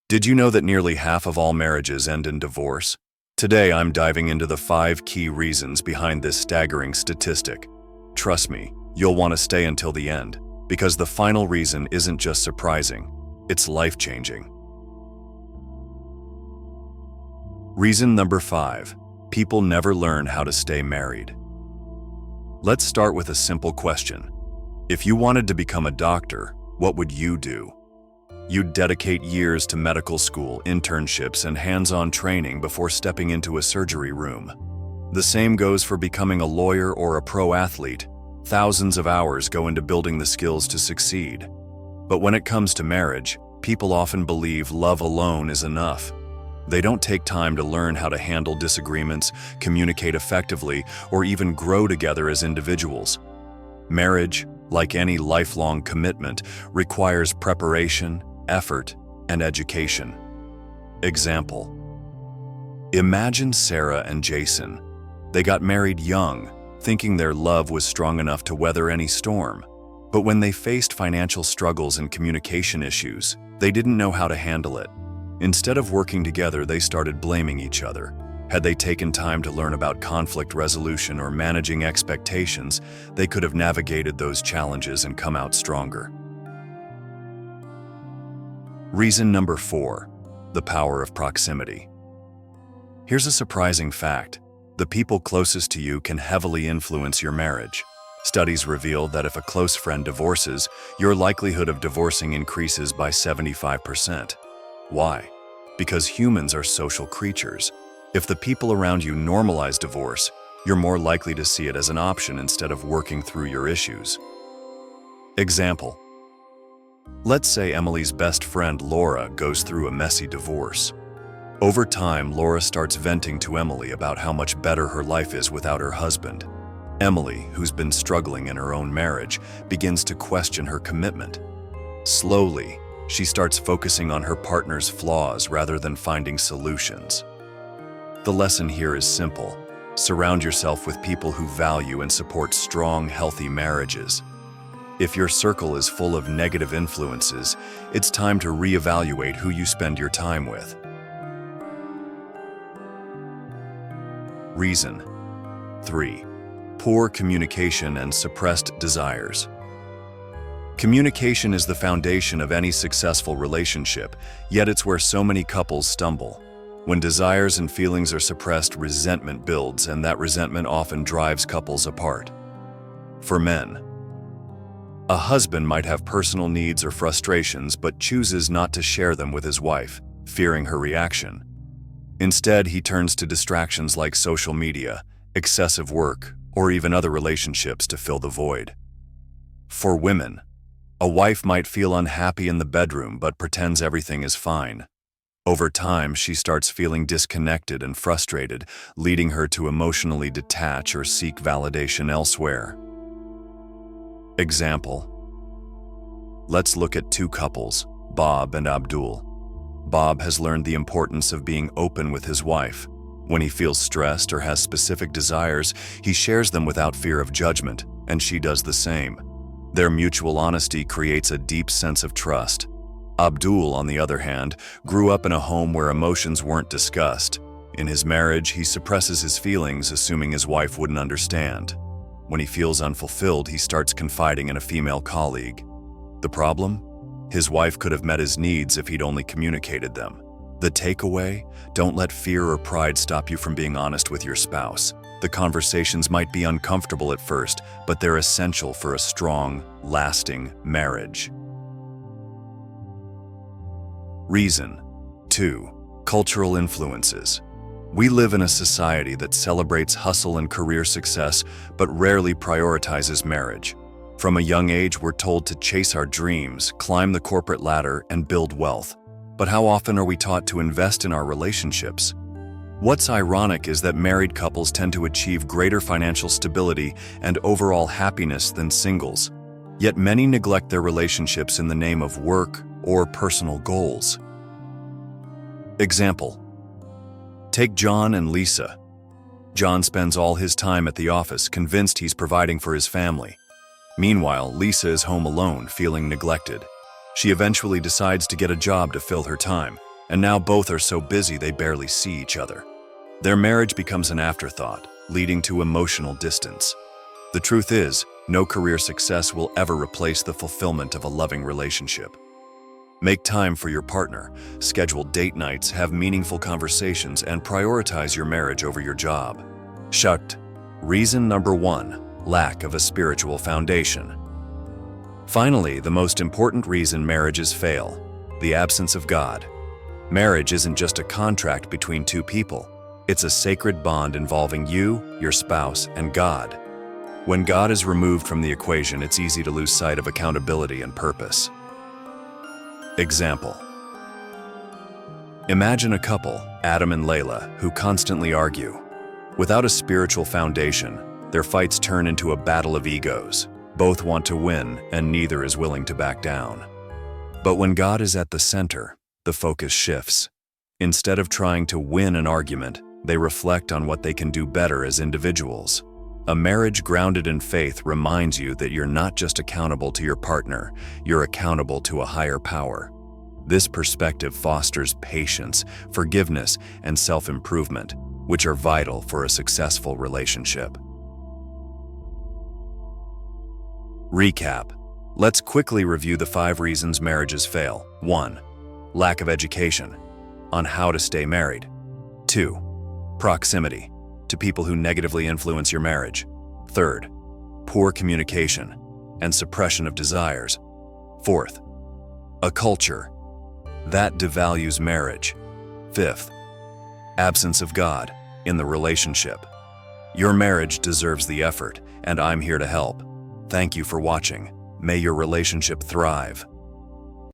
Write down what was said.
Did you know that nearly half of all marriages end in divorce? Today, I'm diving into the 5 key reasons behind this staggering statistic. Trust me, you'll want to stay until the end, because the final reason isn't just surprising, it's life-changing. Reason number 5. People never learn how to stay married. Let's start with a simple question. If you wanted to become a doctor, what would you do? You'd dedicate years to medical school, internships, and hands-on training before stepping into a surgery room. The same goes for becoming a lawyer or a pro athlete. Thousands of hours go into building the skills to succeed. But when it comes to marriage, people often believe love alone is enough. They don't take time to learn how to handle disagreements, communicate effectively, or even grow together as individuals. Marriage, like any lifelong commitment, requires preparation, effort, and education. Example. Imagine Sarah and Jason. They got married young, thinking their love was strong enough to weather any storm. But when they faced financial struggles and communication issues, they didn't know how to handle it. Instead of working together, they started blaming each other. Had they taken time to learn about conflict resolution or managing expectations, they could have navigated those challenges and come out stronger. Reason number 4. The power of proximity. Here's a surprising fact. The people closest to you can heavily influence your marriage. Studies reveal that if a close friend divorces, your likelihood of divorcing increases by 75%. Why? Because humans are social creatures. If the people around you normalize divorce, you're more likely to see it as an option instead of working through your issues. Example. Let's say Emily's best friend Laura goes through a messy divorce. Over time, Laura starts venting to Emily about how much better her life is without her husband. Emily, who's been struggling in her own marriage, begins to question her commitment. Slowly, she starts focusing on her partner's flaws rather than finding solutions. The lesson here is simple. Surround yourself with people who value and support strong, healthy marriages. If your circle is full of negative influences, it's time to reevaluate who you spend your time with. Reason 3. Poor communication and suppressed desires. Communication is the foundation of any successful relationship, yet it's where so many couples stumble. When desires and feelings are suppressed, resentment builds, and that resentment often drives couples apart. For men, a husband might have personal needs or frustrations but chooses not to share them with his wife, fearing her reaction. Instead, he turns to distractions like social media, excessive work, or even other relationships to fill the void. For women, a wife might feel unhappy in the bedroom but pretends everything is fine. Over time, she starts feeling disconnected and frustrated, leading her to emotionally detach or seek validation elsewhere. Example. Let's look at 2 couples, Bob and Abdul. Bob has learned the importance of being open with his wife. When he feels stressed or has specific desires, he shares them without fear of judgment, and she does the same. Their mutual honesty creates a deep sense of trust. Abdul, on the other hand, grew up in a home where emotions weren't discussed. In his marriage, he suppresses his feelings, assuming his wife wouldn't understand. When he feels unfulfilled, he starts confiding in a female colleague. The problem? His wife could have met his needs if he'd only communicated them. The takeaway? Don't let fear or pride stop you from being honest with your spouse. The conversations might be uncomfortable at first, but they're essential for a strong, lasting marriage. Reason 2. Cultural influences. We live in a society that celebrates hustle and career success, but rarely prioritizes marriage. From a young age, we're told to chase our dreams, climb the corporate ladder, and build wealth. But how often are we taught to invest in our relationships? What's ironic is that married couples tend to achieve greater financial stability and overall happiness than singles. Yet many neglect their relationships in the name of work or personal goals. Example. Take John and Lisa. John spends all his time at the office, convinced he's providing for his family. Meanwhile, Lisa is home alone, feeling neglected. She eventually decides to get a job to fill her time, and now both are so busy they barely see each other. Their marriage becomes an afterthought, leading to emotional distance. The truth is, no career success will ever replace the fulfillment of a loving relationship. Make time for your partner, schedule date nights, have meaningful conversations, and prioritize your marriage over your job. Shukt. Reason number 1, lack of a spiritual foundation. Finally, the most important reason marriages fail, the absence of God. Marriage isn't just a contract between two people. It's a sacred bond involving you, your spouse, and God. When God is removed from the equation, it's easy to lose sight of accountability and purpose. Example. Imagine a couple, Adam and Layla, who constantly argue. Without a spiritual foundation, their fights turn into a battle of egos. Both want to win, and neither is willing to back down. But when God is at the center, the focus shifts. Instead of trying to win an argument, they reflect on what they can do better as individuals. A marriage grounded in faith reminds you that you're not just accountable to your partner, you're accountable to a higher power. This perspective fosters patience, forgiveness, and self-improvement, which are vital for a successful relationship. Recap. Let's quickly review the 5 reasons marriages fail. 1. Lack of education on how to stay married. 2. Proximity to people who negatively influence your marriage. 3rd, poor communication and suppression of desires. 4th, a culture that devalues marriage. 5th, absence of God in the relationship. Your marriage deserves the effort, and I'm here to help. Thank you for watching. May your relationship thrive.